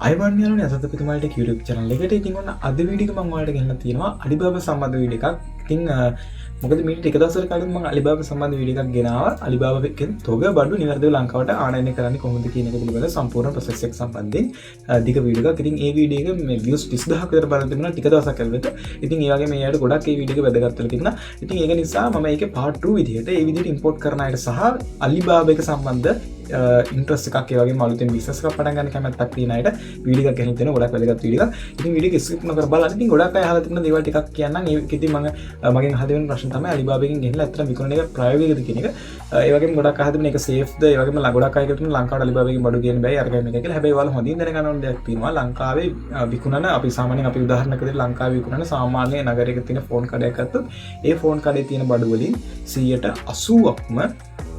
අයිබන් යාළුවනේ අසත් අපි තුමාලට YouTube channel එකට ඉතින් ඔන්න අද වීඩියෝ එක මම ඔයාලට ගෙනලා තියෙනවා Alibaba සම්බන්ධ වීඩියෝ එකක්. ඉතින් මොකද මේ ටික දවසකට කලින් මම Alibaba සම්බන්ධ වීඩියෝ එකක් ගෙනාවා. Alibaba එකෙන් තොග බඩු නිවැරදිව ලංකාවට ආනයනය කරන්නේ කොහොමද කියන එක පිළිබඳ සම්පූර්ණ process එක සම්බන්ධයෙන් දිග වීඩියෝ එකක්. ඉතින් මේ වීඩියෝ එක මේ views 30000ක් විතර බලන් තිබුණා ටික දවසක් ඇතුළත. ඉතින් ඒ වගේ මේ අයට ගොඩක් මේ වීඩියෝ එක වැදගත් වෙලා තිබුණා. ඉතින් ඒක නිසා මම ඒකේ part 2 විදිහට මේ විදිහට import කරන අයට සහ Alibaba එක සම්බන්ධ ඉන්ට්‍රස්ට් එකක් ඒ වගේම අලුතෙන් බිස්නස් එකක් පටන් ගන්න කැමැත්තක් තියෙන අයට වීඩියෝ එකක් ගෙනින් දෙන ගොඩක් වැදගත් වීඩියෝ එකක්. ඉතින් වීඩියෝ එක ස්කිප් නොකර බලන්න. ඉතින් ගොඩක් අය අහලා තිබුණ දේවල් ටිකක් කියන්නම්. ඒක ඉතින් මගෙන් අහලා තියෙන ප්‍රශ්න තමයි Alibaba එකෙන් ගෙනලා ඇත්තටම විකුණන එක ප්‍රායෝගිකද කියන එක. ඒ වගේම ගොඩක් අහලා තිබුණ එක සේෆ්ද? ඒ වගේම ගොඩක් අය කියතුන ලංකාවට Alibaba එකෙන් බඩු ගේන්න බෑ අරගෙන මේක කියලා. හැබැයි ඔයාලා හොඳින් දැනගන්න ඕන දෙයක් තියෙනවා. ලංකාවේ විකුණන අපි සාමාන්‍යයෙන් අපි උදාහරණයක් විදිහට ලංකාවේ විකුණන සාමාන්‍ය නගරයක තියෙන ෆෝන් කඩයක් ගත්තොත් ඒ ෆෝන් කඩේ තියෙන බඩු වලින් 80%ක්ම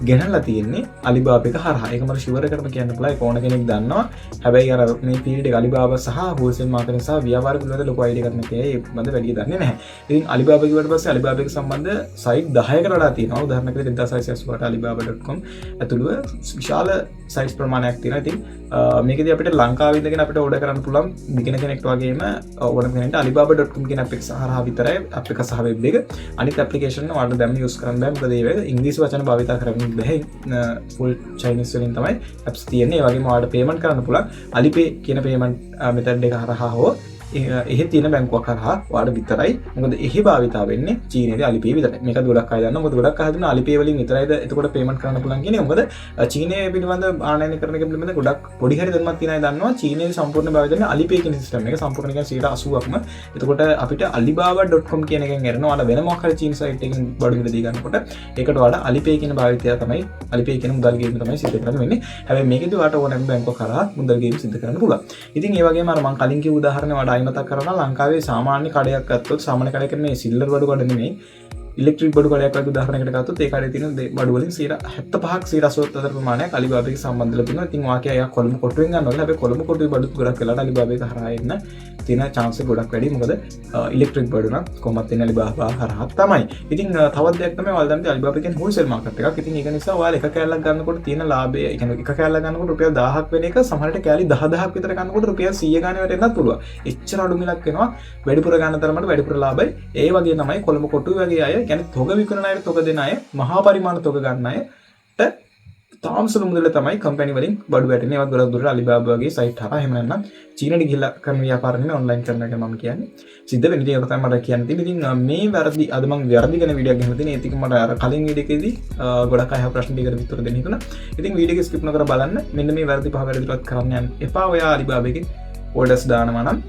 ගෙනල්ලා තියෙන්නේ Alibaba එක හරහා. ඒක මම ෂුවර් එකටම කියන්න පුළුවන්. ඒක ඕන කෙනෙක් දන්නවා. හැබැයි අර මේ ෆීල්ඩ් එක Alibaba සහ wholesale marketing සහ ව්‍යාපාර පිළිබඳ ලොකු අයිඩියා එකක් නැති අය ඒ පිළිබඳ වැඩි දන්නේ නැහැ. ඉතින් Alibaba කිව්වට පස්සේ Alibaba එක සම්බන්ධ සයිට් 10කට වඩා තියෙනවා. උදාහරණයක් විදිහට 2688 alibaba.com ඇතුළුව විශාල සයිට්ස් ප්‍රමාණයක් තියෙනවා. ඉතින් මේකදී අපිට ලංකාවේ ඉඳගෙන අපිට ඕඩර් කරන්න පුළුවන් බිගිනර් කෙනෙක්ට වගේම ඕනම කෙනෙක්ට alibaba.com කියන ඇප් එක හරහා විතරයි ඇප් එක සහ වෙබ් එක. අනිත් ඇප්ලිකේෂන් වලට දැම්ම යූස් කරන්න බෑ. මොකද ඒක ඉංග්‍රීසි වචන භාවිත කරන්න බෑ. ෆුල් චයිනීස් වලින් තමයි ඇප්ස් තියෙන්නේ. ඒ වගේම ඔයාලට පේමන්ට් කරන්න පුළුවන් Alipay කියන පේමන්ට් මෙතඩ් එක හරහා හෝ එහෙ තියෙන බැංකුවක් හරහා ඔයාලට විතරයි. මොකද එහි භාවිතා වෙන්නේ චීනයේදී Alipay විතරයි. මේක ගොඩක් අය දන්නවා. මොකද ගොඩක් අය හිතනවා Alipay වලින් විතරයිද එතකොට පේමන්ට් කරන්න පුළුවන් කියන්නේ. මොකද චීනයේ පිළිබඳ ආනයනය කරන එක පිළිබඳ ගොඩක් පොඩි හරි දැනුමක් තියෙන අය දන්නවා. චීනයේ සම්පූර්ණ භාවිත වෙන්නේ Alipay කියන සිස්ටම් එක. සම්පූර්ණ කියන්නේ 80%ක්ම. එතකොට අපිට alibaba.com කියන එකෙන් එරනවා. ඔයාලා වෙන මොකක් හරි චීන සයිට් එකකින් බඩු මිල දී ගන්නකොට ඒකට ඔයාලා Alipay කියන භාවිතය තමයි Alipay කියන මුදල් ගේම තමයි සිද්ධ කරන්න වෙන්නේ. හැබැයි මේකෙදි ඔයාලට ඕනෑම බැංකුවක් කරා මුදල් ගේම සිද්ධ කරන්න පුළුවන්. ඉතින් ඒ වගේම අර මම කලින් කිව්ව උදාහරණය වඩා අයිමතක් කරනවා. ලංකාවේ සාමාන්‍ය කඩයක් ගත්තොත් සාමාන්‍ය කඩයක මේ සිල්ලර් බඩු කඩ නෙමෙයි ඉලෙක්ට්‍රික් බඩු කඩයක් වගේ උදාහරණයකට ගත්තොත් ඒ කඩේ තියෙන බඩු වලින් 75ක් 80% අතර ප්‍රමාණයක් Alibaba එක සම්බන්ධලා තියෙනවා. ඉතින් වාක්‍යය අය කොළඹ කොටුවෙන් ගන්නවා. හැබැයි කොළඹ කොටුවේ බඩු ගොඩක් වෙලාට Alibaba එක හරහා එන්න තියෙන chance එක ගොඩක් වැඩි. මොකද ඉලෙක්ට්‍රික් බඩු නම් කොහොමත් එන්නේ Alibaba හරහා තමයි. ඉතින් තවත් දෙයක් තමයි ඔයාලා දන්නේ Alibaba එකෙන් wholesale market එකක්. ඉතින් ඒක නිසා ඔයාලා එක කෑල්ලක් ගන්නකොට තියෙන ලාභය, ඒ කියන්නේ එක කෑල්ලක් ගන්නකොට රුපියල් 1000ක් වෙන එක සමහරට කෑලි 10000ක් විතර ගන්නකොට රුපියල් 100 ගානේ වැටෙන්නත් පුළුවන්. එච්චර අඩු මිලක් වෙනවා. වැඩිපුර ගන්න තරමට වැඩිපුර ලාභයි. ඒ වගේ තමයි කොළඹ කොටුවේ වගේ අය කියන්නේ තොග විකුණන අය තොග දෙන අය මහා පරිමාණ තොග ගන්න අයට තාම සුළු මුදලට තමයි කම්පැනි වලින් බඩු වැටෙන්නේ. ඒවත් ගොඩක් දුරට Alibaba වගේ සයිට් හරහා එහෙම නැත්නම් චීනට ගිහිල්ලා කරන ව්‍යාපාර නෙමෙයි ඔන්ලයින් කරන එක මම කියන්නේ. සිද්ධ වෙන දේ තමයි මට කියන්න තියෙන්නේ. ඉතින් මේ වැරදි අද මම වැරදි ගැන වීඩියෝ එකක් ගෙනලා තියෙනවා. ඒක මට අර කලින් වීඩියෝ එකේදී ගොඩක් අය ප්‍රශ්න ටිකකට විතර දෙන්න හිතුණා. ඉතින් වීඩියෝ එක ස්කිප් නොකර බලන්න. මෙන්න මේ වැරදි පහ වැරදිවත් කරන්න යන්න එපා. ඔයා Alibaba එකේ ඕඩර්ස් දානවා නම්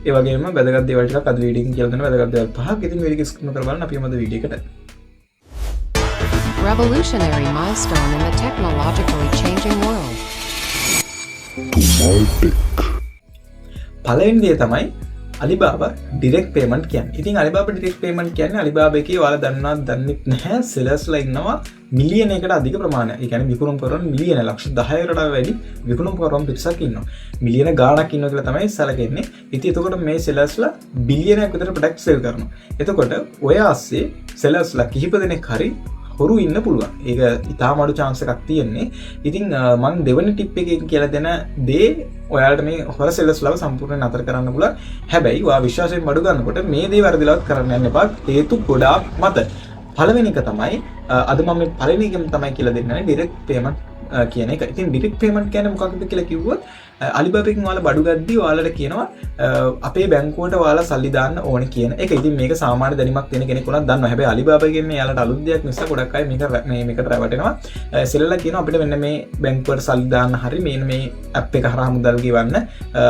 ඒ වගේම වැදගත් දේවල් ටිකක් අද වීඩියෝ එකෙන් කියලා දෙනවා. වැදගත් දේවල් පහක්. ඉතින් වීඩියෝ එක ස්කිප් නොකර බලන්න. අපි යමුද වීඩියෝ එකට. Revolutionary milestone in the technologically changing world. පළවෙනි දේ තමයි Alibaba direct payment කියන්නේ. ඉතින් Alibaba direct payment කියන්නේ Alibaba එකේ ඔයාලා දන්නවද දන්නේ නැහැ sellers-ලා ඉන්නවා මිලියනයකට අධික ප්‍රමාණයක්. ඒ කියන්නේ විකුණුම් කරන මිලියන ලක්ෂ 10කට වැඩි විකුණුම් කරන පිරිසක් ඉන්නවා. මිලියන ගාණක් ඉන්නවා කියලා තමයි සැලකෙන්නේ. ඉතින් එතකොට මේ sellers-ලා බිලියනයක් විතර product sell කරනවා. එතකොට ඔය ASCII sellers-ලා කිහිප දෙනෙක් හරි හොරු ඉන්න පුළුවන්. ඒක ඉතාම අඩු chance එකක් තියෙන්නේ. ඉතින් මම දෙවෙනි ටිප් එකකින් කියලා දෙන දේ ඔයාලට මේ හොර sellers ලව සම්පූර්ණයෙන් නතර කරන්න පුළුවන්. හැබැයි ඔයා විශ්වාසයෙන් බඩු ගන්නකොට මේ දේ වැරදිලවත් කරන්න යන්න එපා. හේතු ගොඩාක් මත. පළවෙනි එක තමයි අද මම මේ පළවෙනි එකම තමයි කියලා දෙන්නේ direct payment කියන එක. ඉතින් direct payment කියන්නේ මොකක්ද කියලා කිව්වොත් Alibaba එකෙන් ඔයාලා බඩු ගද්දී ඔයාලට කියනවා අපේ බැංකුවට ඔයාලා සල්ලි දාන්න ඕනේ කියන එක. ඉතින් මේක සාමාන්‍ය දැනීමක් තියෙන කෙනෙක් උනත් දන්නවා. හැබැයි Alibaba එකෙන් එයාලට අලුත් දෙයක් නිසා ගොඩක් අය මේකට රැවටෙනවා. සෙල්ලලා කියනවා අපිට මෙන්න මේ බැංකුවට සල්ලි දාන්න හරි මේ ඇප් එක හරහා මුදල් ගෙවන්න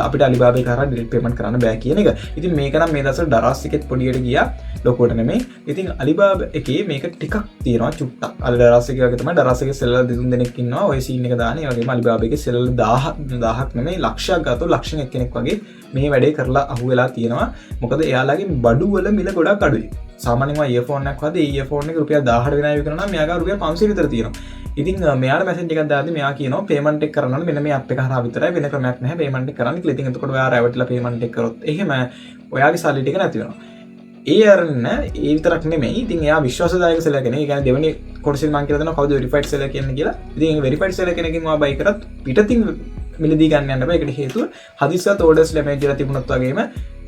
අපිට Alibaba එක හරහා direct payment කරන්න බෑ කියන එක. ඉතින් මේක නම් මේ දවස්වල දරස් එකෙත් පොඩියට ගියා. ලොකුවට නෙමෙයි. ඉතින් Alibaba එකේ මේක ටිකක් තියෙනවා චුට්ටක්. අර දරස් එක වගේ තමයි දරස් එකේ සෙල්ලලා දෙතුන් දෙනෙක් ඉන්නවා. ඔය සීන් එක දාන. ඒ වගේම Alibaba එකේ සෙල්ලලා 1000ක් නෙමෙයි ලක්ෂයක් ගාතෝ ලක්ෂණ එක්කෙනෙක් වගේ මේ වැඩේ කරලා අහුවෙලා තියෙනවා. මොකද එයාලගේ බඩු වල මිල ගොඩක් අඩුයි. සාමාන්‍යයෙන් iPhone එකක් වගේ iPhone එක රුපියල් 1000කට විනායි විකුණනවා නම් මෙයාගා රුපියල් 500 විතර තියෙනවා. ඉතින් මෙයාට මැසේජ් එකක් දාද්දි මෙයා කියනවා පේමන්ට් එක කරන්න ඕනේ මෙන්න මේ ඇප් එක හරහා විතරයි වෙන ක්‍රමයක් නැහැ පේමන්ට් එක කරන්න කියලා. ඉතින් එතකොට ඔයා රැවටිලා පේමන්ට් එක කරොත් එහෙම ඔයාගේ සල්ලි ටික නැති වෙනවා. ඒ අරන්න ඒ විතරක් නෙමෙයි. ඉතින් එයා විශ්වාසදායක සෙලර් කෙනෙක්. ඒ කියන්නේ දෙවෙනි කොටසින් මම කියලා දෙනවා කවුද වෙරිෆයිඩ් සෙලර් කියන්නේ කියලා. ඉතින් වෙරිෆයිඩ් සෙලර් කෙනකින් ඔයා බයි කරත් පිටතින් මිලදී ගන්න යන්න බෑ. ඒකට හේතුව හදිස්සියත් ඕඩර්ස් ඩැමේජ් වෙලා තිබුණත් වගේම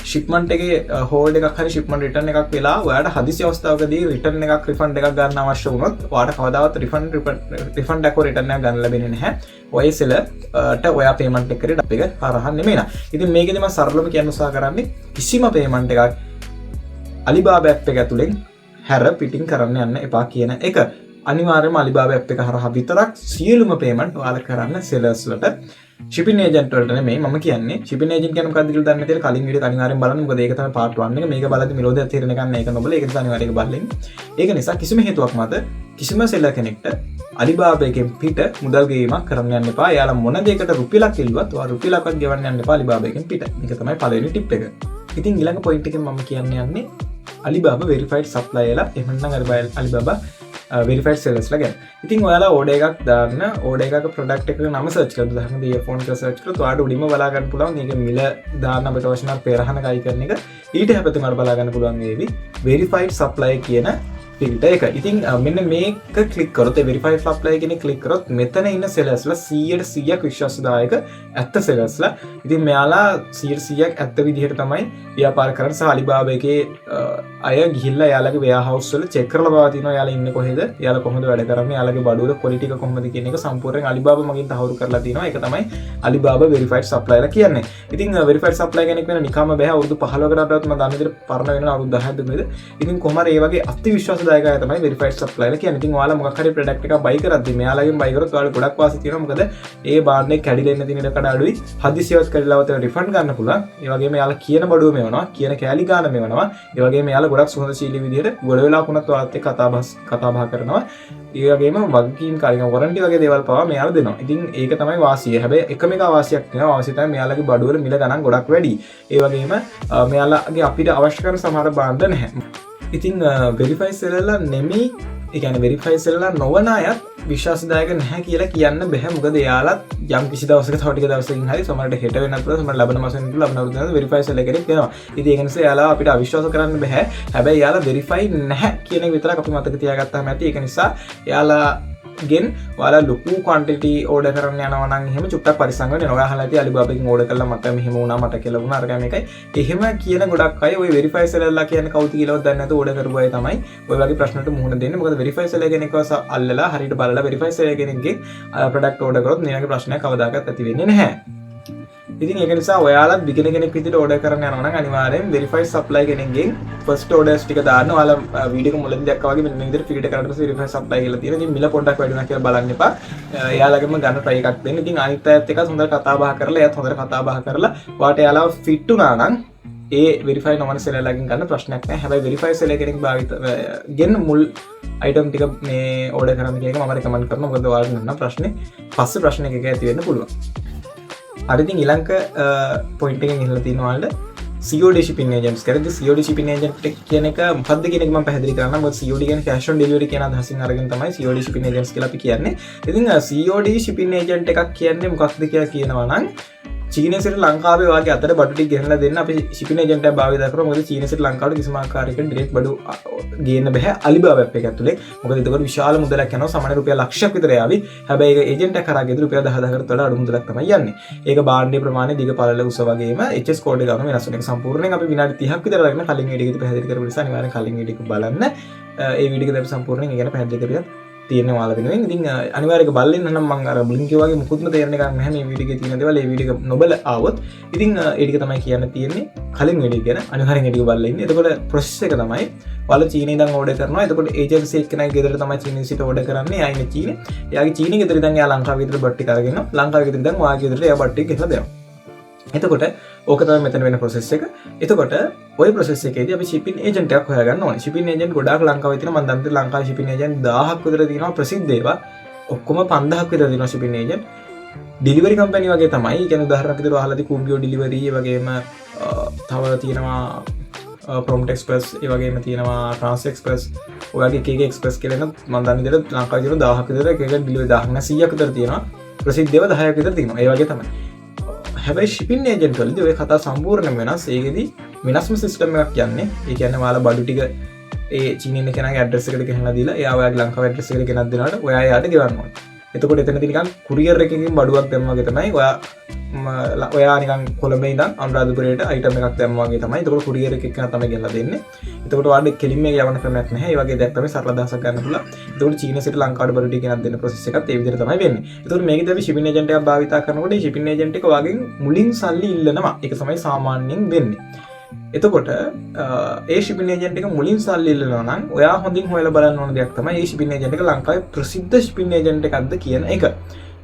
ශිප්මන්ට් එකේ හෝල්ඩ් එකක් හරි ශිප්මන්ට් රිටර්න් එකක් වෙලා ඔයාලට හදිසි අවස්ථාවකදී රිටර්න් එකක් රිෆන්ඩ් එකක් ගන්න අවශ්‍ය වුණොත් ඔයාලට කවදාවත් රිෆන්ඩ් එකක් රිටර්න් එකක් ගන්න ලැබෙන්නේ නැහැ. ඔය සෙලර්ට ඔයා පේමන්ට් එක කරේ ඩප් එක හරහා නෙමෙයි නා. ඉතින් මේකෙදි මම සරලවම කියන්න උත්සාහ කරන්නේ කිසිම පේමන්ට් එකක් Alibaba app එක ඇතුලෙන් හැර පිටින් කරන්න යන්න එපා කියන එක. අනිවාර්යයෙන්ම Alibaba app එක හරහා විතරක් සියලුම පේමන්ට් ඔයාලා කරන්න sellers වලට. shipping agent වලට නෙමෙයි මම කියන්නේ. shipping agent කියන්නේ මොකක්ද කියලා දන්නේ නැතිව කලින් වීඩියෝ අනිවාර්යෙන් බලන්න. මොකද ඒක තමයි part 1 එක. මේක බලද්දි මිලෝදයක් තේරෙන ගන්න ඒක නොබල ඒක නිසා අනිවාර්යයෙන් බලන්න. ඒක නිසා කිසිම හේතුවක් මත කිසිම seller කෙනෙක්ට Alibaba එකෙන් පිට මුදල් ගෙවීමක් කරන්න යන්න එපා. එයාලා මොන දෙයකට රුපියලක් ඉල්ලුවත් ඔයා රුපියලක්වත් ගෙවන්න යන්න එපා Alibaba එකෙන් පිට. මේක තමයි පළවෙනි ටිප් එක. ඉතින් ඊළඟ පොයින්ට් එකෙන් මම කියන්න යන්නේ Alibaba verified supplier ලා එහෙම නැත්නම් Alibaba verified sellers ලා ගැන. ඉතින් ඔයාලා ඕඩර් එකක් දාන්න ඕඩර් එකක ප්‍රොඩක්ට් එකක නම සර්ච් කරලා දාන්න earphone එක සර්ච් කරලා ඔයාලට උඩින්ම බලා ගන්න පුළුවන් මේක මිල දාන්න අපිට අවශ්‍ය නම් පෙරහන කයි කරන එක. ඊට හැපැත්තෙන් ඔයාලට බලා ගන්න පුළුවන් වේවි verified supplier කියන ෆිල්ටර් එක. ඉතින් මෙන්න මේක ක්ලික් කරොත් ඒ verified supplier කියන ක්ලික් කරොත් මෙතන ඉන්න sellers ලා 100% විශ්වාසදායක ඇත්ත sellers ලා. ඉතින් මෙයාලා 100% ඇත්ත විදිහට තමයි ව්‍යාපාර කරන්නේ. සහ Alibaba එකේ අය ගිහිල්ලා එයාලගේ warehouse වල check කරලා බවා තිනවා එයාලා ඉන්නේ කොහෙද, එයාලා කොහොමද වැඩ කරන්නේ, එයාලගේ බඩුවල quality එක කොහොමද කියන එක සම්පූර්ණයෙන් Alibaba මගින් තහවුරු කරලා තිනවා. ඒක තමයි Alibaba verified supplier ලා කියන්නේ. ඉතින් verified supplier කෙනෙක් වෙන නිකම්ම බෑ. අවුරුදු 15කටවත් මම දන්න විදිහට පරණ වෙනවා අවුරුදු 10ක්ද නේද. ඉතින් කොහමද මේ වගේ අති විශ්වාසදායක අය තමයි verified supplier ලා කියන්නේ. ඉතින් ඔයාලා මොකක් හරි product එකක් buy කරද්දි මෙයාලගෙන් buy කරොත් ඔයාලා ගොඩක් වාසි තියෙනවා. මොකද ඒ බාන්න එක කැඩිලා ඉන්න දින ඉඩකඩ අඩුයි. හදිසියවත් කැඩිලාවත් refund ගන්න පුළුවන්. ඒ වගේම එයාලා කියන බඩුව මෙවනවා, කියන කෑලි ගාන මෙවනවා. ඒ වගේම එයාලා ගොඩක් සුහදශීලී විදිහට ගොඩ වෙලා වුණත් ඔයාලත් එක්ක කතා බහ කරනවා. ඒ වගේම වගකීම් කාලික warranty වගේ දේවල් පවා මෙයාලා දෙනවා. ඉතින් ඒක තමයි වාසිය. හැබැයි එකම එක වාසියක් තියෙනවා. වාසිය තමයි මෙයාලගේ බඩුවල මිල ගණන් ගොඩක් වැඩි. ඒ වගේම මෙයාලගේ අපිට අවශ්‍ය කරන සමහර බාණ්ඩ නැහැ. ඉතින් verify seller ලා නෙමෙයි, ඒ කියන්නේ verify seller ලා නොවන අයත් විශ්වාසදායක නැහැ කියලා කියන්න බෑ. මොකද එයාලත් යම් කිසි දවසක තව ටික දවසකින් හරි සමහරට හෙට වෙන්නත් පුළුවන්, සමහරට ලබන මාසෙන් පුළුවන්, ලබන අවුරුද්දේ verify seller කෙනෙක් වෙනවා. ඉතින් ඒක නිසා එයාලා අපිට අවිශ්වාස කරන්න බෑ. හැබැයි එයාලා verify නැහැ කියන එක විතරක් අපි මතක තියාගත්තාම ඇති. ඒක නිසා එයාලා ගෙන් ඔයාලා ලොකු quantity order කරන්න යනවා නම් එහෙම චුට්ටක් පරිස්සම් වෙන්න. ඔයා අහලා ඇති Alibaba එකෙන් order කළා මට මෙහෙම වුණා, මට කියලා වුණා, අරගෙන මේකයි. එහෙම කියන ගොඩක් අය ওই verify seller ලා කියන්නේ කවුද කියලාවත් දන්නේ නැතුව order කරපු අය තමයි ওই වගේ ප්‍රශ්නකට මුහුණ දෙන්නේ. මොකද verify seller කෙනෙක්ව අල්ලලා හරියට බලලා verify seller කෙනෙක්ගේ product order කරොත් මේ වගේ ප්‍රශ්නයක් කවදාකවත් ඇති වෙන්නේ නැහැ. ඉතින් ඒක නිසා ඔයාලත් beginner කෙනෙක් විදිහට order කරන්න යනවා නම් අනිවාර්යෙන් verified supplier කෙනෙක්ගෙන් first orders ටික දාන්න. ඔයාලා වීඩියෝ එක මුලින්ම දැක්කා වගේ මෙන්න මේ විදිහට ෆීල්ඩ් කරලා පස්සේ verified supplier කියලා තියෙනවා. ඉතින් මිල පොඩ්ඩක් වැඩි වෙනවා කියලා බලන්න එපා. එයාලගෙම ගන්න try එකක් දෙන්න. ඉතින් අනිත් අයත් එක්ක හොඳට කතා බහ කරලා එයාත් හොඳට කතා බහ කරලා ඔයාට එයාලා fit වුණා නම් ඒ verify නොවන seller ලාගෙන් ගන්න ප්‍රශ්නයක් නැහැ. හැබැයි verify seller කෙනෙක් භාවිත ගෙන් මුල් item ටික මේ order කරන්න කියන එක මම recommend කරනවා. මොකද ඔයාලට නම් ප්‍රශ්නේ පස්සේ ප්‍රශ්නයක් එක ඇති වෙන්න පුළුවන්. අරතින් ඉලංක පොයින්ට එක ඉහල තිනවාට COD shipping agents කරදි COD shipping agent කියන එක මොකක්ද කියන එක මම පැහැදිලි කරන්නම්. මොකද COD කියන්නේ cash on delivery කියන අදහසින් අරගෙන තමයි COD shipping agents කියලා අපි කියන්නේ. ඉතින් COD shipping agent එකක් කියන්නේ මොකක්ද කියලා කියනවා නම් චීනයේ සිට ලංකාවේ වාගේ අතර බඩු ටික ගෙනලා දෙන්න අපි shipping agent එකක් භාවිත කරනවා. මොකද චීනයේ සිට ලංකාවට කිසිම ආකාරයකින් direct බඩු ගේන්න බෑ Alibaba app එක ඇතුලේ. මොකද ඒකට විශාල මුදලක් යනවා. සාමාන්‍ය රුපියල් ලක්ෂයක් විතර යාවි. හැබැයි ඒක ඒජන්ට් එක කරා ගෙදර රුපියල් 10000කට වඩා අඩු මුදලක් තමයි යන්නේ. ඒක බාණ්ඩේ ප්‍රමාණය දිග පළල උස වගේම HS කෝඩ් එක ගන්න වෙනස් වෙන එක සම්පූර්ණයෙන් අපි විනාඩි 30ක් විතර ලගන කලින් වීඩියෝ එකේ පැහැදිලි කරපු නිසා අනිවාර්යෙන් කලින් වීඩියෝ එක බලන්න. ඒ වීඩියෝ එකේ අපි සම්පූර්ණයෙන් ඉගෙන පැහැදිලි කරලා තියෙන වාල වෙනුවෙන්. ඉතින් අනිවාර්යයෙන් බලන්න නම් මම අර මුලින් කිව්වා වගේ මුකුත්ම තේරෙන්න එකක් නැහැ මේ වීඩියෝ එකේ තියෙන දේවල්. ඒ වීඩියෝ එක නොබල ආවොත් ඉතින් ඒ ටික තමයි කියන්න තියෙන්නේ. කලින් වීඩියෝ ගැන අනිවාර්යෙන් ඒ ටික බලලා ඉන්න. එතකොට ප්‍රොසෙස් එක තමයි ඔයාලා චීනේ ඉඳන් ඕඩර් කරනවා. එතකොට ඒජන්සි එක්කෙනෙක් ගෙදර තමයි චීනේ සිට ඕඩර් කරන්නේ. ආයිනේ චීනේ. එයාගේ චීනේ ගෙදර ඉඳන් එයා ලංකාවේ ගෙදර බට් ටික අරගෙන ලංකාවේ ගෙදර ඉඳන් ඔයාගේ ගෙදරට එයා බට් ටික ගෙනලා දෙනවා. එතකොට ඕක තමයි මෙතන වෙන ප්‍රොසෙස් එක. එතකොට ওই ප්‍රොසෙස් එකේදී අපි shipping agent එකක් හොයාගන්න ඕනේ. shipping agent ගොඩාක් ලංකාවේ තියෙනවා. මම දන්නවා ලංකාවේ shipping agent 1000ක් විතර තියෙනවා ප්‍රසිද්ධ ඒවා. ඔක්කොම 5000ක් විතර තියෙනවා shipping agent. delivery company වගේ තමයි. ඒ කියන්නේ උදාහරණයක් විදිහට අහලාදී Kumbio delivery ඒ වගේම තව තියෙනවා Prompt Express ඒ වගේම තියෙනවා Trans Express ඔය වගේ එක එක express කියලා නම් මම දන්න විදිහට ලංකාවේ තියෙන 1000ක් විතර එක එක delivery 1000ක් නෑ 100ක් විතර තියෙනවා. ප්‍රසිද්ධ ඒවා 10ක් විතර තියෙනවා. ඒ වගේ තමයි. හැබැයි shipping agent වලදී ඔය කතා සම්පූර්ණයෙන් වෙනස්. ඒකෙදි වෙනස්ම සිස්ටම් එකක් යන්නේ. ඒ කියන්නේ ඔයාලා බඩු ටික ඒ චීනෙන් කෙනාගේ ඇඩ්‍රස් එකට ගෙනලා දීලා එයා ඔයාගේ ලංකාවේ ඇඩ්‍රස් එකට ගෙනත් දෙනාට ඔයා එයාට ගෙවන්න ඕනේ. එතකොට එතන නිකන් කුරියර් එකකින් බඩුවක් දැම්මා වගේ තමයි ඔයා නිකන් කොළඹේ ඉඳන් අනුරාධපුරයට අයිටම් එකක් දැම්මා වගේ තමයි. එතකොට කුරියර් එකක් කරන තමයි ගෙනලා දෙන්නේ. එතකොට ඔයාලට කෙලින්ම යවන්න ක්‍රමයක් නැහැ. ඒ වගේ දෙයක් තමයි සරල අදහසක් ගන්න පුළුවන්. එතකොට චීන සිට ලංකාවට බඩු ටික ගෙනත් දෙන්න ප්‍රොසෙස් එකත් ඒ විදිහට තමයි වෙන්නේ. එතකොට මේකදී අපි shipping agent එකක් භාවිතා කරනකොට මේ shipping agent එක වගේ මුලින් සල්ලි ඉල්ලනවා. ඒක තමයි සාමාන්‍යයෙන් වෙන්නේ. එතකොට ඒ shipping agent එක මුලින් සල්ලි ඉල්ලනවා නම් ඔයා හොඳින් හොයලා බලන්න ඕන දෙයක් තමයි මේ shipping agent එක ලංකාවේ ප්‍රසිද්ධ shipping agent එකක්ද කියන එක.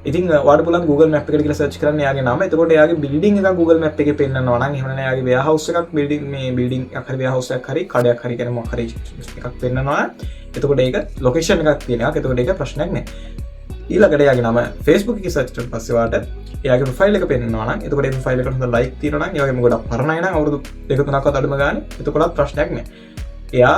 ඉතින් ඔයාලට පුළුවන් Google Map එකට ගිහලා search කරන්න එයාගේ නම. එතකොට එයාගේ building එක Google Map එකේ පෙන්නනවා නම් එහෙම නැත්නම් එයාගේ warehouse එකක් building එකක් හරි warehouse එකක් හරි කඩයක් හරි කියන මොකක් හරි එකක් පෙන්නනවා. එතකොට ඒක location එකක් තියෙන එකක්. එතකොට ඒක ප්‍රශ්නයක් නෑ. ඊළඟට එයාගේ නම Facebook එකේ search කරලා පස්සේ ඔයාලට එයාගේ profile එක පෙන්නනවා නම් එතකොට ඒ profile එකට හොඳ like තියෙනවා නම් ඒ වගේම ගොඩක් පරණයි නම් අවුරුදු 2-3ක්වත් අඩුම ගානේ එතකොටත් ප්‍රශ්නයක් නෑ. එයා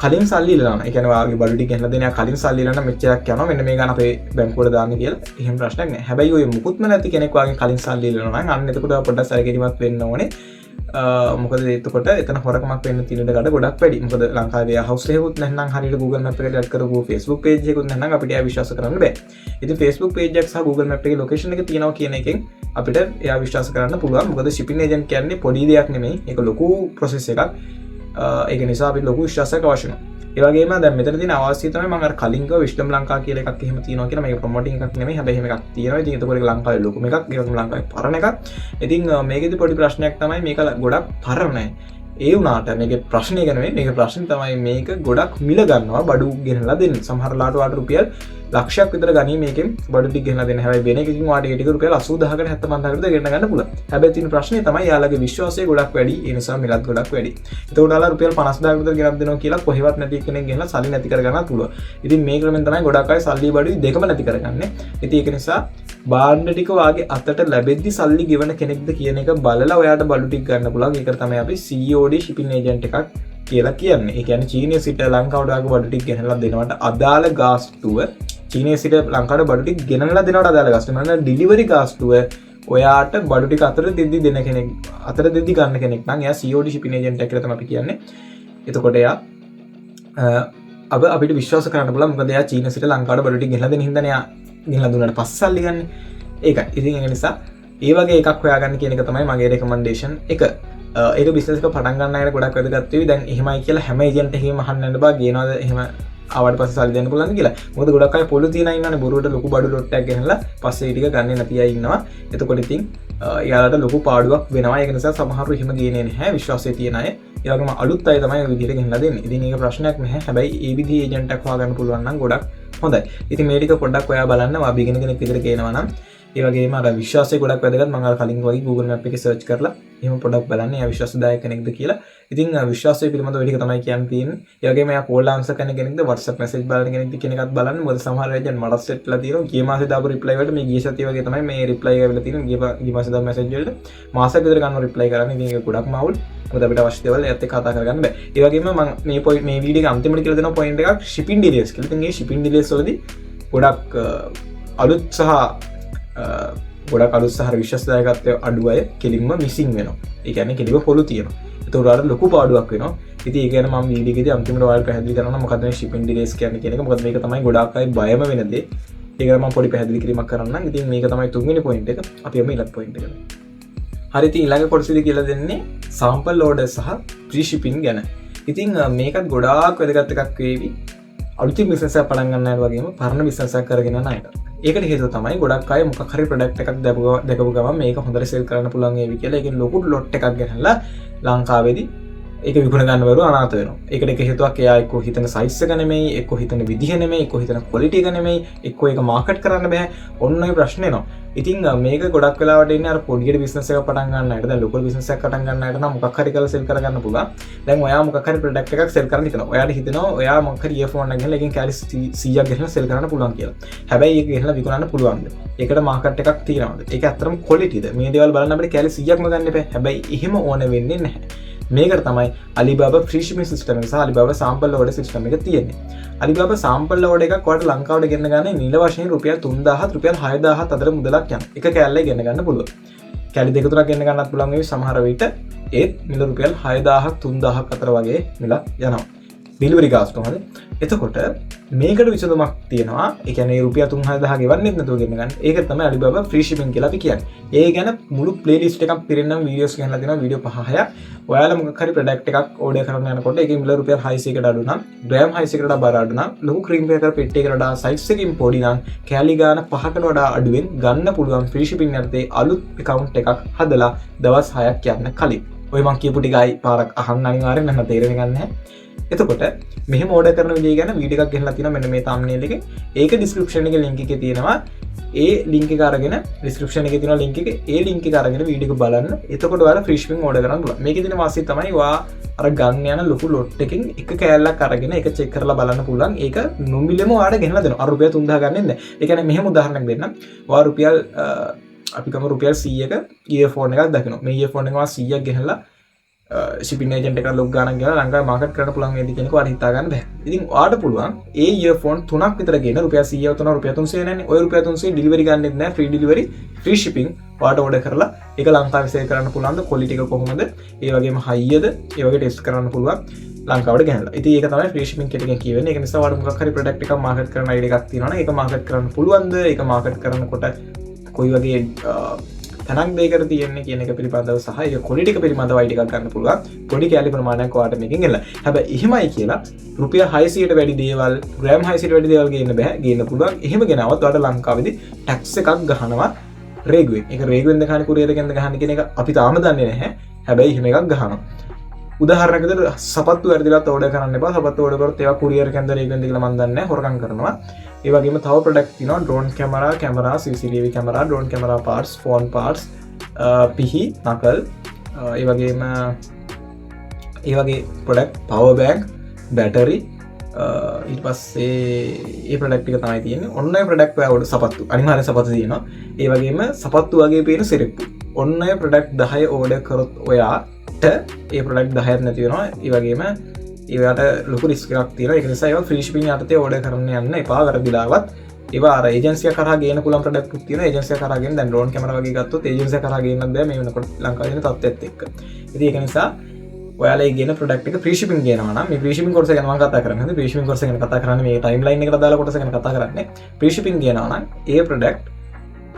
කලින් සල්ලි ඉල්ලනවා. ඒ කියන්නේ ඔයාගේ බඩු ටික ගෙනලා දෙන එයා කලින් සල්ලි ඉල්ලන මෙච්චරක් යනවා මෙන්න මේ ගාන අපේ බැංකුවට දාන්න කියලා. එහෙම ප්‍රශ්නයක් නෑ. හැබැයි ඔය මුකුත්ම නැති කෙනෙක් වාගේ කලින් සල්ලි ඉල්ලනවා නම් අන්න එතකොට පොඩ්ඩක් සැලකිලිමත් වෙන්න ඕනේ. මොකද එතකොට එතන හොරකමක් වෙන්න තියෙන ඉඩ ගොඩක් වැඩි. මොකද ලංකාවේ house එකකුත් නැත්නම් හරියට Google Map එකට ඇඩ් කරපුව Facebook page එකකුත් නැත්නම් අපිට එයා විශ්වාස කරන්න බෑ. ඉතින් Facebook page එක සහ Google Map එකේ location එක තියෙනවා කියන එකෙන් අපිට එයා විශ්වාස කරන්න පුළුවන්. මොකද shipping agent කියන්නේ පොඩි දෙයක් නෙමෙයි. ඒක ලොකු process එකක්. ඒක නිසා අපිට ලොකු විශ්වාසයක් අවශ්‍ය වෙනවා. ඒ වගේම දැන් මෙතන තියෙන අවශ්‍යය තමයි මම අර කලින් ගාව විශ්ඩම් ලංකා කියලා එකක් එහෙම තියෙනවා කියලා මේක ප්‍රොමෝටින් එකක් නෙමෙයි. හැබැයි එහෙම එකක් තියෙනවා. ඉතින් ඒකෝර ඒක ලංකාවේ ලොකුම එකක්. ඒ වගේම ලංකාවේ පරණ එකක්. ඉතින් මේකෙදි පොඩි ප්‍රශ්නයක් තමයි මේක ගොඩක් පරණයි. ඒ වුණාට මේකේ ප්‍රශ්නේ ගැන මේක ප්‍රශ්නේ තමයි මේක ගොඩක් මිල ගන්නවා බඩු ගෙනලා දෙන්න. සමහර ලාට වාට රුපියල් ලක්ෂයක් විතර ගනී මේකෙන් බඩු ටික ගෙනලා දෙන්න. හැබැයි වෙන එකකින් වාට ඒ ටික රුපියල් 80000කට 75000කට ගෙන්න ගන්න පුළුවන්. හැබැයි තියෙන ප්‍රශ්නේ තමයි යාළගේ විශ්වාසය ගොඩක් වැඩි. ඒ නිසා මිලත් ගොඩක් වැඩි. ඒතකොට යාළා රුපියල් 50000කට විතර ගෙනත් දෙනවා කියලා කොහෙවත් නැති කෙනෙක් ගෙනලා සල්ලි නැති කරගන්නත් පුළුවන්. ඉතින් මේ ක්‍රමෙන් තමයි ගොඩක් අය සල්ලි බඩුයි දෙකම නැති කරගන්නේ. ඉතින් ඒක නිසා බාණ්ඩ ටික වාගේ අතට ලැබෙද්දි සල්ලි ගෙවන කෙනෙක්ද කියන එක බලලා ඔයාට බඩු ටික ගන්න පුළුවන්. ඒකට තමයි අපි COD shipping agent එකක් කියලා කියන්නේ. ඒ කියන්නේ චීනයේ සිට ලංකාවට ආගේ බඩු ටික ගෙනලා දෙනවට අදාළ ගාස්තුව චීනයේ සිට ලංකාවට බඩු ටික ගෙනලා දෙනවට අදාළ ගාස්තුව මම ඩිලිවරි ගාස්තුව ඔයාට බඩු ටික අතර දෙද්දි දෙන කෙනෙක් අතර දෙද්දි ගන්න කෙනෙක් නම් එයා COD shipping agent එක කියලා තමයි අපි කියන්නේ. එතකොට එයා අපිට විශ්වාස කරන්න පුළුවන්. මොකද එයා චීනයේ සිට ලංකාවට බඩු ටික ගෙනලා දෙන හින්දානේ එයා ගෙනලා දුන්නාට පස්සේ සල්ලි ගන්න. ඒකයි. ඉතින් ඒක නිසා ඒ වගේ එකක් හොයාගන්න කියන එක තමයි මගේ රෙකමන්ඩේෂන් එක. ඒක බිස්නස් එක පටන් ගන්න අයට ගොඩක් වැදගත් වෙයි. දැන් එහෙමයි කියලා හැම ඒජන්ට් එකෙම අහන්න යන්න බෑ. ගේනවාද එහෙම ආවට පස්සේ සල්ලි දෙන්න පුළුවන් කියලා. මොකද ගොඩක් අය පොළු තියන ඉන්නනේ බොරුවට ලොකු බඩු ලොට් එකක් ගෙනලා පස්සේ ඒ ටික ගන්නේ නැති අය ඉන්නවා. එතකොට ඉතින් යාලට ලොකු පාඩුවක් වෙනවා. ඒක නිසා සමහරව එහෙම ගේන්නේ නැහැ. විශ්වාසය තියන අය. ඒ වගේම අලුත් අය තමයි ඔය විදිහට ගෙනලා දෙන්නේ. ඉතින් ඒක ප්‍රශ්නයක් නැහැ. හැබැයි ඒ විදිහේ ඒජන්ට් එකක් හොයාගන්න පුළුවන් නම් ගොඩක් හොඳයි. ඉතින් මේ ටික පොඩ්ඩක් ඔයා බලන්න. මම බිගින කෙනෙක් විදිහට කියනවා නම් ඒ වගේම අර විශ්වාසය ගොඩක් වැදගත්. මම අර කලින් වගේ Google Map එකේ search කරලා එහෙම පොඩ්ඩක් බලන්න එයා විශ්වාසදායක කෙනෙක්ද කියලා. ඉතින් විශ්වාසය පිළිබඳව ඔය ටික තමයි කියන්න තියෙන්නේ. ඒ වගේම එයා call answer කරන කෙනෙක්ද WhatsApp message බලන කෙනෙක්ද කියන එකත් බලන්න. මොකද සමහර ඒජන්ට් මට සෙට්ලා තියෙනවා. ගිය මාසේ දාපු reply වලට මේ ගිය සතිය වගේ තමයි මේ reply ආවිලා තියෙන්නේ. ගිය මාසේ දාපු message වලට මාසයක් විතර ගන්න reply කරන්නේ. ඉතින් ඒක ගොඩක් මාවුල්. මොකද අපිට අවශ්‍ය දේවල් ඒත් එක්ක කතා කරගන්න බෑ. ඒ වගේම මම මේ වීඩියෝ එක අන්තිමට කියලා දෙන point එකක් shipping delays කියලා. ඉතින් මේ shipping delays වලදී ගොඩක් අලුත් සහ ගොඩක් අලුත් සහ විශ්වාසදායකත්වය අඩු අය කෙලින්ම මිසින් වෙනවා. ඒ කියන්නේ කෙලිව පොළු තියෙනවා. ඒතකොට උඩට ලොකු පාඩුවක් වෙනවා. ඉතින් ඒ කියන්නේ මම වීඩියෝ එකේදී අන්තිමට ඔයාලට පැහැදිලි කරනවා මොකක්ද මේ shipping delays කියන්නේ කියන එක. මොකද මේක තමයි ගොඩාක් අය බයම වෙන දේ. ඒකට මම පොඩි පැහැදිලි කිරීමක් කරන්නම්. ඉතින් මේක තමයි තුන්වෙනි point එක. අපි යමු ඊළඟ point එකට. හරි ඉතින් ඊළඟ කොටසේදී කියලා දෙන්නේ sample order සහ free shipping ගැන. ඉතින් මේකත් ගොඩාක් වැදගත් එකක් වේවි. අලුතින් බිස්නස් එකක් පටන් ගන්න අය වගේම පරණ බිස්නස් එකක් කරගෙන යන අයට. ඒකට හේතුව තමයි ගොඩක් අය මොකක් හරි ප්‍රොඩක්ට් එකක් දැකපු ගමන් මේක හොඳට සෙල් කරන්න පුළුවන් වේවි කියලා. ඒකෙන් ලොකු ලොට් එකක් ගෙනල්ලා ලංකාවේදී ඒක විකුණ ගන්න බැරුව අනාථ වෙනවා. ඒකට එක හේතුවක් එයා එක්ක හිතන සයිස් එක නෙමෙයි, එක්ක හිතන විදිහ නෙමෙයි, එක්ක හිතන ක්වොලිටි එක නෙමෙයි, එක්ක ඒක මාකට් කරන්න බෑ. ඔන්න ඔය ප්‍රශ්නේ එනවා. ඉතින් මේක ගොඩක් වෙලාවට ඉන්නේ අර පොඩියට බිස්නස් එකක් පටන් ගන්න අයට. දැන් ලොකල් බිස්නස් එකක් පටන් ගන්න අයට නම් මොකක් හරි කරලා සෙල් කරගන්න පුළුවන්. දැන් ඔයා මොකක් හරි ප්‍රොඩක්ට් එකක් සෙල් කරන්න හිතනවා. ඔයාට හිතෙනවා ඔයා මොකක් හරි ඉයර්ෆෝන් එකක් ගෙනලා ඒකෙන් කැලි 100ක් ගෙනලා සෙල් කරන්න පුළුවන් කියලා. හැබැයි ඒක ගෙනලා විකුණන්න පුළුවන්ද? ඒකට මාකට් එකක් තියෙනවද? ඒක ඇත්තටම ක්වොලිටිද? මේ දේවල් බලන්න අපිට කැලි 100ක්ම ගන්න එපා. හැබැයි එහෙම ඕන වෙන්නේ නැහැ. මේකට තමයි Alibaba free shipping system එක සහ Alibaba sample order system එක තියෙන්නේ. Alibaba sample order එකක් ඔයාලට ලංකාවට ගෙන්න ගන්න නිල වශයෙන් රුපියල් 3000ත් රුපියල් 6000ත් අතර මුදලක් යනවා. එක කෑල්ලයි ගෙන්න ගන්න පුළුවන්. කැලි දෙක තුනක් ගෙන්න ගන්නත් පුළුවන් වෙයි සමහර විට. ඒත් මිල රුපියල් 6000ක් 3000ක් අතර වගේ මිලක් යනවා. ඩිලිවරි ගාස්තු හරි. එතකොට මේකට විසඳුමක් තියෙනවා. ඒ කියන්නේ රුපියල් 3000 ගෙවන්නෙත් නැතුව ගෙන්න ගන්න. ඒක තමයි Alibaba free shipping කියලා අපි කියන්නේ. ඒ ගැන මුළු playlist එකක් පිරෙන්න වීඩියෝස් ගෙනලා දෙනවා වීඩියෝ 5-6ක්. ඔයාලා මොකක් හරි ප්‍රොඩක්ට් එකක් ඕඩර් කරන්න යනකොට ඒකේ මිල රුපියල් 600කට අඩු නම්, ග්‍රෑම් 600කට බර අඩු නම්, ලොකු ක්‍රීම් පේපර් පෙට්ටියකට වඩා සයිස් එකකින් පොඩි නම්, කැලි ගාන 5කට වඩා අඩුවෙන් ගන්න පුළුවන් free shipping යටතේ අලුත් account එකක් හදලා දවස් 6ක් යන්න කලින්. ඔය මං කියපු ටිකයි පාරක් අහන්න අනිවාර්යෙන් නැත්නම් තේරෙන්නේ නැහැ. එතකොට මෙහෙම ඕඩර් කරන විදිය ගැන වීඩියෝ එකක් ගෙනලා තියෙනවා මෙන්න මේ thumbnail එකේ. ඒක description එකේ link එකේ තියෙනවා. ඒ link එක අරගෙන description එකේ තියෙනවා link එක. ඒ link එක අරගෙන වීඩියෝ එක බලන්න. එතකොට ඔයාලා free shipping order කරන්න පුළුවන්. මේකේ තියෙන වාසිය තමයි ඔයා අර ගන්න යන ලොකු lot එකකින් එක කෑල්ලක් අරගෙන ඒක check කරලා බලන්න පුළුවන්. ඒක නොමිලෙම ඔයාලට ගෙනලා දෙනවා. අර රුපියල් 3000 ගන්නෙ නැහැ. ඒ කියන්නේ මෙහෙම උදාහරණයක් දෙන්නම්. ඔයා රුපියල් අපි ගමු රුපියල් 100ක earphone එකක් දකිනවා. මේ earphone එක ඔයා 100ක් ගෙනලා shipping agent එකට ලොග් ගානක් ගෙනලා ලංකාවේ මාකට් කරන්න පුළුවන් වේද කියන එක ඔයාලා හිතා ගන්න බෑ. ඉතින් ඔයාලට පුළුවන් ඒ earphone තුනක් විතර ගෙන රුපියල් 100ව තුන රුපියල් 300 නැන්නේ. ඔය රුපියල් 300 delivery ගන්නෙත් නෑ, free delivery, free shipping. ඔයාලට order කරලා ඒක ලංකාවේ sell කරන්න පුළුවන්ද, quality එක කොහොමද, ඒ වගේම high-ද, ඒ වගේ test කරන්න පුළුවන් ලංකාවට ගෙනලා. ඉතින් ඒක තමයි free shipping කීට් එකෙන් කියවෙන්නේ. ඒක නිසා ඔයාලට මොකක් හරි product එකක් market කරන්න idea එකක් තියෙනවා නම් ඒක market කරන්න පුළුවන්ද, ඒක market කරනකොට කොයි වගේ තැනක් දෙයකට තියෙන්නේ කියන එක පිළිබඳව සහ ඒක quality එක පිළිබඳව idea එකක් ගන්න පුළුවන්. පොඩි කැලි ප්‍රමාණයක් ඔයාලට මේකෙන් එන්න. හැබැයි එහෙමයි කියලා රුපියල් 600ට වැඩි දේවල්, ග්‍රෑම් 600ට වැඩි දේවල් ගේන්න බෑ. ගේන්න පුළුවන්. එහෙම ගෙනාවත් ඔයාලට ලංකාවේදී tax එකක් ගහනවා රේගුවෙන්. ඒක රේගුවෙන්ද ගහන්නේ courier එකෙන්ද ගහන්නේ කියන එක අපි තාම දන්නේ නැහැ. හැබැයි එහෙම එකක් ගහනවා. උදාහරණයක් විදිහට සපත්තු වැඩිලා ඕඩර් කරන්න එපා. සපත්තු ඕඩර් කරොත් ඒවා courier එකෙන්ද රේගුවෙන්ද කියලා මම දන්නේ නැහැ. හොරකම් කරනවා. ඒ වගේම තව ප්‍රොඩක්ට් තියෙනවා drone camera, CCTV camera, drone camera parts, phone parts, පිහි, නකල්, ඒ වගේම ඒ වගේ ප්‍රොඩක්ට්, power bank, battery, ඊට පස්සේ ඒ ප්‍රොඩක්ට් ටික තමයි තියෙන්නේ. ඔන්න ඔය ප්‍රොඩක්ට් වල සපත්තු අනිවාර්යෙන් සපත්තු තියෙනවා. ඒ වගේම සපත්තු වගේ පේන සිරප්පු. ඔන්න ඔය ප්‍රොඩක්ට් 10 ඕඩර් කරොත් ඔයාට ඒ ප්‍රොඩක්ට් 10ක් නැති වෙනවා. ඒ වගේම ඒවට ලොකු රිස්ක් එකක් තියෙනවා. ඒක නිසා ඒවා ෆ්‍රී shipping යටතේ ඕඩර් කරන්න යන්න එපා වැරදිලාවත්. ඒවා අර ඒජන්සිය කරා ගේන්න පුළුවන් ප්‍රොඩක්ට් උත් තියෙනවා. ඒජන්සිය කරා ගෙන දැන් ඩ්‍රෝන් කැමරා වගේ ගත්තොත් ඒජන්සිය කරා ගේන්නත් බෑ මේ වෙනකොට ලංකාවේ තියෙන තත්ත්වයත් එක්ක. ඉතින් ඒක නිසා ඔයාලා ඒ ගෙන ප්‍රොඩක්ට් එක ෆ්‍රී shipping ගේනවා නම් මේ ෆ්‍රී shipping course එක ගැන මම කතා කරන්නේ. ෆ්‍රී shipping course එක ගැන කතා කරන්නේ මේ ටයිම්ලයින් එකට දාලා කොටස ගැන කතා කරන්නේ. ෆ්‍රී shipping ගේනවා නම් ඒ ප්‍රොඩක්ට්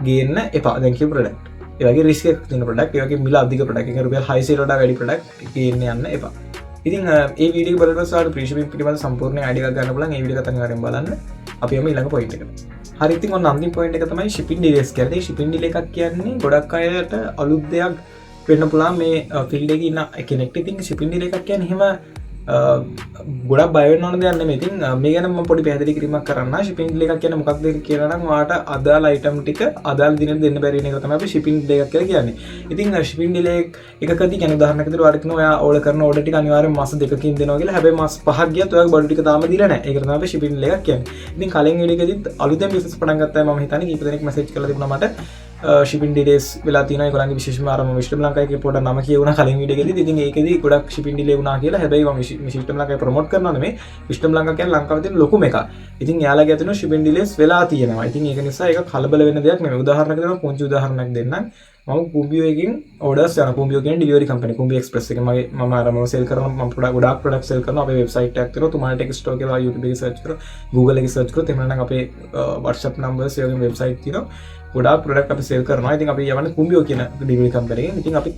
ගේන්න එපා. දැන් කියපු ප්‍රොඩක්ට්. ඒ වගේ රිස්ක් එකක් තියෙන ප්‍රොඩක්ට්, ඒ වගේ මිල අධික ප්‍රොඩක්ට්, ඒක රුපියල් 600ට වඩා වැඩි ප්‍රොඩක්ට් ගේන්න යන්න එපා. ඉතින් ඒ වීඩියෝ බලනකොට ඔයාලට free shipping පිළිබඳ සම්පූර්ණ idea එකක් ගන්න පුළුවන්. ඒ වීඩියෝ එක අනිවාර්යෙන් බලන්න. අපි යමු ඊළඟ point එකට. හරි, ඉතින් ඔන්න අන්තිම point එක තමයි shipping delays කියන්නේ. shipping delay එකක් කියන්නේ ගොඩක් අයට අලුත් දෙයක් වෙන්න පුළුවන් මේ field එකේ ඉන්න කෙනෙක්ට. ඉතින් shipping delay එකක් කියන්නේ එහෙම ගොඩක් බය වෙන්න ඕන දෙයක් නෙමෙයි. ඉතින් මේ ගැන මම පොඩි පැහැදිලි කිරීමක් කරන්න. shipping delay එකක් කියන්නේ මොකක්ද කියලා නම් ඔයාට අදාළ item ටික අදාළ දිනෙට දෙන්න බැරි වෙන එක තමයි අපි shipping delay එකක් කියලා කියන්නේ. ඉතින් shipping delay එකකදී කියන උදාහරණයක් විදිහට ඔයාලට කියනවා ඔයා ඕඩර් කරන ඕඩර් ටික අනිවාර්යෙන් මාස 2කින් දෙනවා කියලා. හැබැයි මාස 5ක් ගියත් ඔයාගේ බඩු ටික තාම දීලා නැහැ. ඒකට තමයි අපි shipping delay එකක් කියන්නේ. ඉතින් කලින් වීඩියෝ එකෙදිත් අලුතෙන් business පටන් ගත්තා මම හිතන්නේ කීප දෙනෙක් message කරලා තිබුණා මට shipping delays වෙලා තියෙනවා. ඒගොල්ලන්ගේ විශේෂම අර මම විශ්ටම් ලංකාවේ පොඩ නම කියවුණා කලින් වීඩියෝ එකෙදිත්. ඉතින් ඒකෙදි ගොඩක් shipping delay වුණා කියලා. හැබැයි මම විශේෂම ලංකාවේ ප්‍රොමෝට් කරනවා නෙමෙයි. විශ්ටම් ලංකාව කියන්නේ ලංකාවේ තියෙන ලොකුම එකක්. ඉතින් යාළුවගේ අතන shipping delays වෙලා තියෙනවා. ඉතින් ඒක නිසා ඒක කලබල වෙන දෙයක් නෙමෙයි. උදාහරණයක් දෙනවා, පුංචි උදාහරණයක් දෙන්නම්. මම කුඹියෝ එකකින් orders යන කුඹියෝ කියන delivery company කුඹිය express එකේ මම sell කරන මම ගොඩාක් product sell කරනවා. අපේ website එකක් තියෙනවා. තුමාට එක store කියලා YouTube එකේ search කරලා Google එකේ search කරොත් එහෙම නැත්නම් අපේ WhatsApp numbers ඒ වගේ website තියෙනවා. ගොඩාක් product අපි sell කරනවා. ඉතින් අපි යවන්නේ කුඹියෝ කියන delivery company එකෙන්. ඉතින් අපි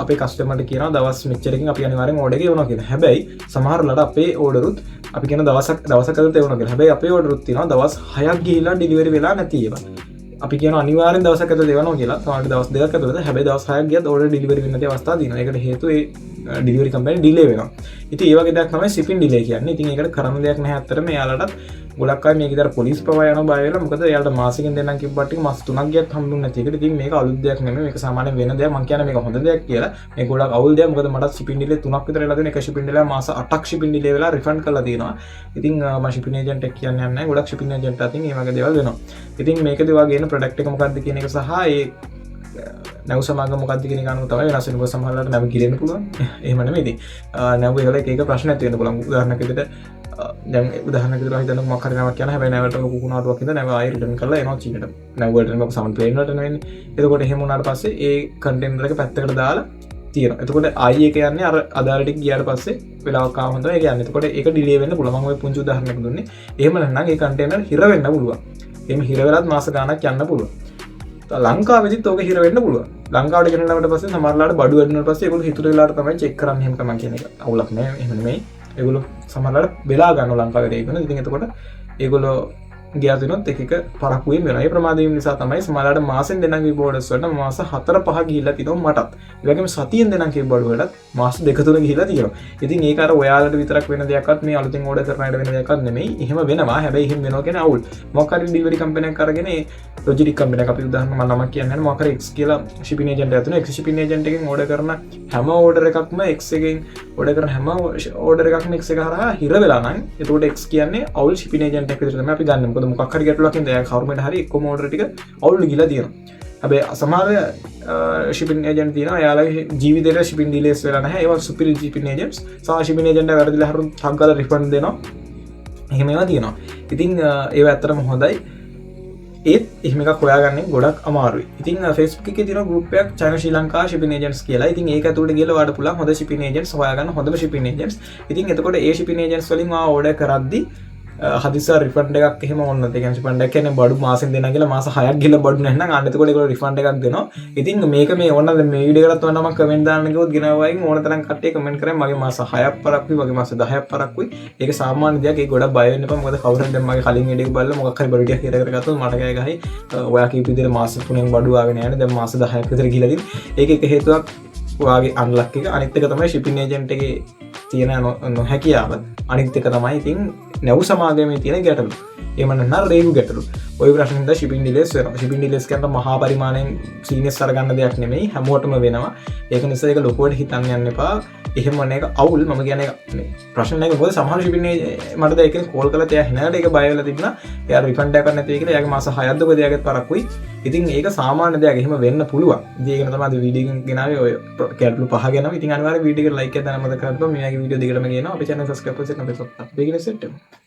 අපේ customer ට කියනවා දවස් මෙච්චරකින් අපි අනිවාර්යෙන් order එක එවනවා කියලා. හැබැයි සමහර වෙලාවට අපේ order උත් අපි කියන දවසක් ඇතුළත එවනවා කියලා. හැබැයි අපේ order උත් තියෙනවා දවස් 6ක් ගිහිල්ලා delivery වෙලා නැති ඒවා. අපි කියන අනිවාර්යෙන් දවසක් ඇතුළත දෙවනවා කියලා. සමහරවිට දවස් 2ක් ඇතුළත. හැබැයි දවස් 6ක් ගියත් order delivery වෙන්න නැති අවස්ථා තියෙනවා. ඒකට හේතුව ඒ delivery company delay වෙනවා. ඉතින් ඒ වගේ දෙයක් තමයි shipping delay කියන්නේ. ඉතින් ඒකට කරන්න දෙයක් නැහැ අත්‍තරම. එයාලටත් ගොඩක් අය මේක ඉතර පොලිස් පවා යනවා බය වෙලා. මොකද එයාලට මාසෙකින් දෙන්නම් කිව්වට ටික මාස 3ක් ගියත් හම්බුනේ නැති එකට. ඉතින් මේක අලුත් දෙයක් නෙමෙයි. මේක සාමාන්‍යයෙන් වෙන දෙයක්. මම කියන්නේ මේක හොඳ දෙයක් කියලා. මේක ගොඩක් අවුල් දෙයක්. මොකද මට shipping delay 3ක් විතර වෙලා තියෙන. එක shipping delay මාස 8ක් shipping delay වෙලා refund කරලා තියෙනවා. ඉතින් මම shipping agent එක කියන්නේ නැහැ. ගොඩක් shipping agent අතින් මේ වගේ දේවල් වෙනවා. ඉතින් මේකදී ඔයා ගේන product එක මොකක්ද කියන එක සහ ඒ නැව් සමාගම මොකක්ද කියන එක අනුව තමයි වෙනස් වෙනවා. සමහරවිට නැව් ගිලෙන්න පුළුවන්. එහෙම නෙමෙයි. ඉතින් නැව් වල එක ප්‍රශ්න ඇති වෙන්න පුළුවන්. උදාහරණයක් විදිහට දැන් උදාහරණයක් විදිහට හිතන්න මොකක් හරි නමක් කියන හැබැයි නැවලට ලොකු කුණාටුවක් ඉඳලා නැව ආයෙ රිටර්න් කරලා එනවා චීනට. නැව් වලට මොකක් සමන් ප්ලේන් වලට නෙවෙන්නේ. එතකොට එහෙම වුණාට පස්සේ ඒ කන්ටේනර් එක පැත්තකට දාලා තියෙනවා. එතකොට ආයි එක යන්නේ අර අදාළ ටික ගියාට පස්සේ වෙලාවක් ආවම තමයි ඒක යන්නේ. එතකොට ඒක ඩිලේ වෙන්න පුළුවන්. මම ඔය පුංචි උදාහරණයක් දුන්නේ. එහෙම නැත්නම් ඒ කන්ටේනර් හිර වෙන්න පුළුවන්. එහෙම හිර වෙලත් මාස ගාණක් යන්න පුළුවන්. ලංකාවෙදිත් ඕක හිර වෙන්න පුළුවන්. ලංකාවට ගෙනනවට පස්සේ සමහරලාට බඩු වැඩිවෙනාට පස්සේ ඒගොල්ලෝ හිතුරු වෙලාවට තමයි චෙක් කරන්නේ. එහෙම තමයි කියන එක. අවුලක් නෑ. එහෙම නෙමෙයි. ඒගොල්ලෝ සමහරලාට වෙලා ගන්නවා ලංකාවේ රේගන. ඉතින් එතකොට ඒගොල්ලෝ ගියා දිනොත් එක පරක්කු වෙනවා. ඒ ප්‍රමාද වීම නිසා තමයි සමහරලාට මාසෙන් දෙනන් කිව්ව බෝඩර්ස් වලට මාස 4-5 ගිහිල්ලා තිනවා මටත්. ඒ වගේම සතියෙන් දෙනන් කිව්ව බඩු වලට මාස 2-3 ගිහිල්ලා තියෙනවා. ඉතින් ඒක අර ඔයාලට විතරක් වෙන දෙයක්වත් මේ අලුතෙන් ඕඩර් කරන අයට වෙන දෙයක්වත් නෙමෙයි. එහෙම වෙනවා. හැබැයි එහෙම වෙනවා කියන්නේ අවුල්. මොකක් හරි ඩිලිවරි කම්පැනියක් අරගෙන ඒ ලොජිස්ටික් කම්පැනියක් අපි උදාහරණ මම නමක් කියන්නේ නැහැ. මොකක් හරි X කියලා shipping agent එකක් තුන X shipping agent එකෙන් ඕඩර් කරන හැම ඕඩර් එකක්ම X එකෙන් ඕඩර් කරන හැම ඕඩර් එකක්ම X එක හරහා හිර වෙලා නම් එතකොට X කියන්නේ අවුල් shipping agent එකක් විතර තමයි අපි ගන්න. මොකද මොකක් හරි ගැටලුවක් කවුරුමට හරි එක්කොම ඕඩර් ටික අවුල් ගිහලා තියෙනවා. හැබැයි සමහර shipping agent තියෙනවා එයාලගේ ජීවිතේට shipping delays වෙලා නැහැ. ඒවා superior shipping agents. සමහර shipping agent එක වැරදිලා හරියට ටක් ගාලා refund දෙනවා. එහෙම ඒවා තියෙනවා. ඉතින් ඒවා ඇත්තටම හොඳයි. ඒත් එහෙම එකක් හොයාගන්නේ ගොඩක් අමාරුයි. ඉතින් Facebook එකේ තියෙන group එකක් China Sri Lanka shipping agents කියලා. ඉතින් ඒක ඇතුළට ගිහලා ඔයාලට පුළුවන් හොඳ shipping agents හොයාගන්න හොඳම shipping agents. ඉතින් එතකොට ඒ shipping agents වලින් ඔයා order කරද්දී හදිස්සා රිෆන්ඩ් එකක් එහෙම ඕන නැත්නම් ඒ රිෆන්ඩ් එක කියන්නේ බඩු මාසෙන් දෙනා කියලා මාස 6ක් ගිහලා බඩු නැත්නම් අන්න එතකොට ඒගොල්ලෝ රිෆන්ඩ් එකක් දෙනවා. ඉතින් මේක මේ ඕන මේ වීඩියෝ එකකට ඕන නම් කමෙන්ට් දාන්න කිව්වොත් ගෙනාවයින් ඕන තරම් කට්ටිය කමෙන්ට් කරේ මගේ මාස 6ක් පරක්කුයි මගේ මාස 10ක් පරක්කුයි. ඒක සාමාන්‍ය දෙයක්. ඒක ගොඩක් බය වෙන්න එපා. මොකද කවුරුන් දැන් මගේ කලින් වීඩියෝ එක බලලා මොකක් හරි බඩු ටිකක් හිර කරගත්තොත් මට කෑ ගහයි. ඔයා කීප විදිහට මාස 3න් බඩු ආගෙන යන්නේ. දැන් මාස 10ක් විතර ගිහලා තියෙන. ඒක එක හේතුවක් ඔයාගේ අන්ලක් එක. අනිත් එක තමයි shipping agent එකේ තියෙන නොහැකියාව. අනිත් එක තමයි ඉතින් නැව් සමාගමේ තියෙන ගැටලු. එහෙම නැත්නම් රේගු ගැටලු. ওই ප්‍රශ්න හින්දා shipping delays වෙනවා. shipping delays කියන්නේ මහා පරිමාණයෙන් සීනියස් අරගන්න දෙයක් නෙමෙයි. හැමෝටම වෙනවා. ඒක නිසා ඒක ලොකුවට හිතන්න යන්න එපා. එහෙම මේක අවුල් මම කියන්නේ ප්‍රශ්න නැහැ. මොකද සමහර shipping මට දැන් එකෙන් කෝල් කරලා තියා හිනාට ඒක බය වෙලා තිබුණා. එයා රිෆන්ඩ් එකක් නැති කියලා. එයාගේ මාස 6ක්ද ඔබ දෙයාගෙත් පරක්කුයි. ඉතින් ඒක සාමාන්‍ය දෙයක්. එහෙම වෙන්න පුළුවන්. ඉතින් ඒක තමයි අද වීඩියෝ එකෙන් ගෙනාවේ ඔය ගැටලු පහ ගැනම. ඉතින් අනිවාර්යෙන් වීඩියෝ එකට ලයික් එක දාන්න මතක කරගන්න. මේ වගේ වීඩියෝ දෙකටම ගේනවා. අපේ channel subscribe කරලා ඉන්න අපේ සබ්. බෙගින සෙට් එක.